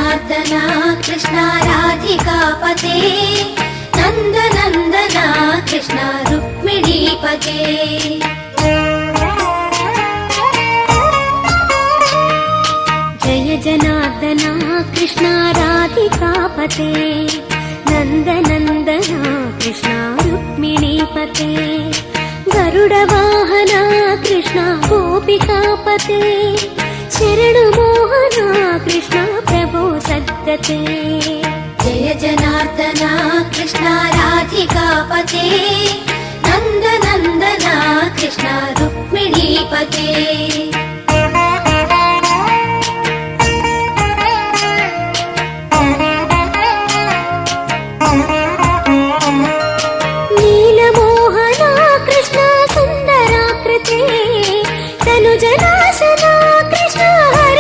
जनार्दना कृष्ण राधिकापते नन्दनन्दना कृष्ण रुक्मिणीपते जय जनार्दना कृष्ण राधिकापते नन्दनन्दना कृष्ण रुक्मिणीपते गरुडवाहना कृष्ण गोपिकापते शरणमोहना कृष्ण प्रभो सद्गते जय जनार्दना कृष्ण राधिकापते नन्दनन्दना कृष्ण रुक्मिणीपते